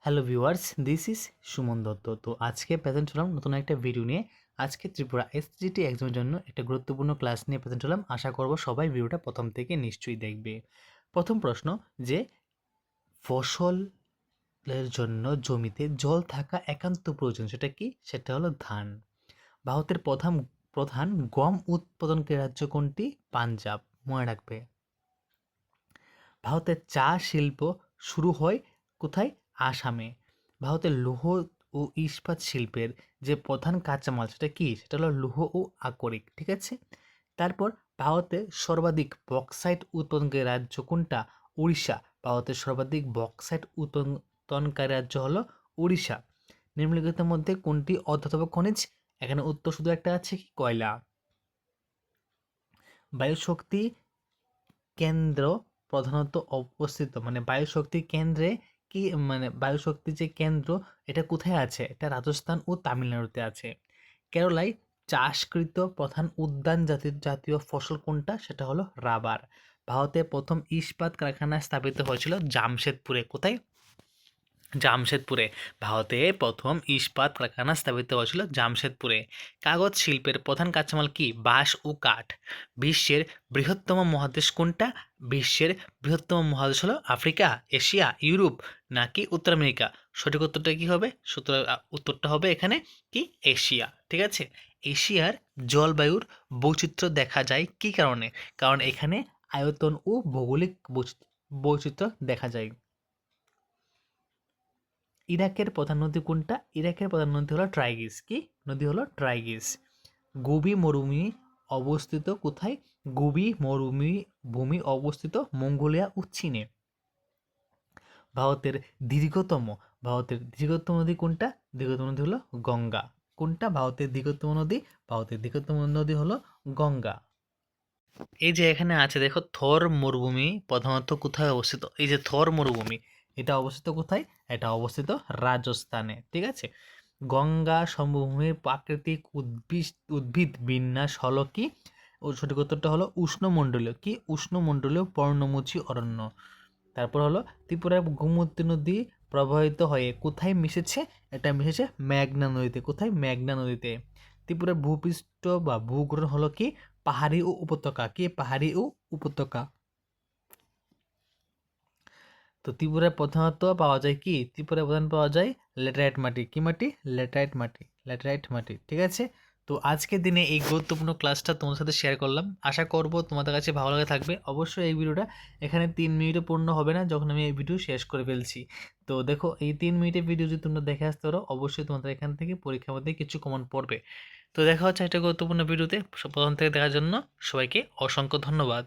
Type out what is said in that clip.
Hello viewers, this is Suman Dutta. তো আজকে present হলাম নতুন একটা ভিডিও নিয়ে। আজকে ত্রিপুরা এসজিটি এক্সামের জন্য একটা গুরুত্বপূর্ণ ক্লাস নিয়ে প্রেজেন্ট হলাম। আশা করব সবাই ভিডিওটা প্রথম থেকে নিশ্চয়ই দেখবে। প্রথম প্রশ্ন, যে ফসলের জন্য জমিতে জল থাকা একান্ত প্রয়োজন, সেটা কি? সেটা হলো ধান। ভারতের প্রধান প্রধান গম উৎপাদনকারী রাজ্য কোনটি? পাঞ্জাব। মনে রাখবে। ভারতের চা শিল্প শুরু হয় কোথায়? আসামে। ভারতের লৌহ ও ইস্পাত শিল্পের যে প্রধান কাঁচামাল সেটা কি? সেটা হলো লৌহ ও আকরিক। ঠিক আছে। তারপর ভারতে সর্বাধিক বক্সাইট উৎপাদনকারী রাজ্য কোনটা? উড়িষ্যা। ভারতের সর্বাধিক বক্সাইট উৎপাদনকারী রাজ্য হলো উড়িষ্যা। নিম্নলিখিতের মধ্যে কোনটি অধাতব খনিজ? এখানে উত্তর শুধু একটা আছে, কি? কয়লা। বায়ুশক্তি কেন্দ্র প্রধানত অবস্থিত, মানে বায়ুশক্তি কেন্দ্রে কি, মানে বায়ুশক্তি যে কেন্দ্র, এটা কোথায় আছে? এটা রাজস্থান ও তামিলনাড়ুতে আছে। কেরালায় চাষকৃত প্রধান উদ্যান জাতীয় ফসল কোনটা? সেটা হলো রাবার। ভারতে প্রথম ইস্পাত কারখানা স্থাপিত হয়েছিল জামশেদপুরে। কোথায়? জামশেদপুরে। ভারতে প্রথম ইস্পাত কারখানা স্থাপিত হয়েছিল জামশেদপুরে। কাগজ শিল্পের প্রধান কাঁচামাল কি? বাঁশ ও কাঠ। বিশ্বের বৃহত্তম মহাদেশ কোনটা? বিশ্বের বৃহত্তম মহাদেশ হলো আফ্রিকা, এশিয়া, ইউরোপ নাকি উত্তর আমেরিকা? সঠিক উত্তরটা কি হবে? উত্তরটা হবে এখানে কি? এশিয়া। ঠিক আছে। এশিয়ার জলবায়ুর বৈচিত্র্য দেখা যায় কি কারণে? কারণ এখানে আয়তন ও ভৌগোলিক বৈচিত্র্য দেখা যায়। ইরাকের প্রধান নদী কোনটা? ইরাকের প্রধান নদী হলো ট্রাইগ্রিস। কি নদী হলো? ট্রাইগ্রিস। গোবি মরুভূমি অবস্থিত কোথায়? গোবি মরুভূমি অবস্থিত মঙ্গোলিয়া ও চীনে। ভারতের দীর্ঘতম ভারতের দীর্ঘতম নদী কোনটা? দীর্ঘতম নদী হলো গঙ্গা। কোনটা ভারতের দীর্ঘতম নদী? ভারতের দীর্ঘতম নদী হলো গঙ্গা। এই যে এখানে আছে দেখো, থর মরুভূমি প্রধানত কোথায় অবস্থিত? এই যে থর মরুভূমি, এটা অবস্থিত কোথায়? এটা অবস্থিত রাজস্থানে। ঠিক আছে। গঙ্গা সমভূমির প্রাকৃতিক উদ্ভিদ বিন্যাস হলো কি? ও সঠিক উত্তরটা হলো উষ্ণমণ্ডলীয়। কি? উষ্ণমণ্ডলীয় পর্ণমোচী অরণ্য। তারপর হলো ত্রিপুরার গোমতী নদী প্রবাহিত হয়ে কোথায় মিশেছে? এটা মিশেছে মেঘনা নদীতে। কোথায়? মেঘনা নদীতে। ত্রিপুরার ভূপৃষ্ঠ বা ভূগঠন হলো কি? পাহাড়ি ও উপত্যকা। কি? পাহাড়ি ও উপত্যকা। তো ত্রিপুরায় প্রধানত পাওয়া যায় কি? ত্রিপুরায় প্রধান পাওয়া যায় ল্যাটেরাইট মাটি। কি মাটি? ল্যাটেরাইট মাটি। ল্যাটেরাইট মাটি। ঠিক আছে। তো আজকের দিনে এই গুরুত্বপূর্ণ ক্লাসটা তোমাদের সাথে শেয়ার করলাম। আশা করব তোমাদের কাছে ভালো লাগে থাকবে। অবশ্যই এই ভিডিওটা এখানে 3 মিনিটে পূর্ণ হবে না যখন আমি এই ভিডিও শেষ করে ফেলছি। তো দেখো, এই 3 মিনিটের ভিডিও যদি তোমরা দেখে আসতে পারো, অবশ্যই তোমাদের এখান থেকে পরীক্ষার মধ্যে কিছু কমন পড়বে। তো দেখা হচ্ছে একটা গুরুত্বপূর্ণ ভিডিওতে। প্রথম থেকে দেখার জন্য সবাইকে অসংখ্য ধন্যবাদ।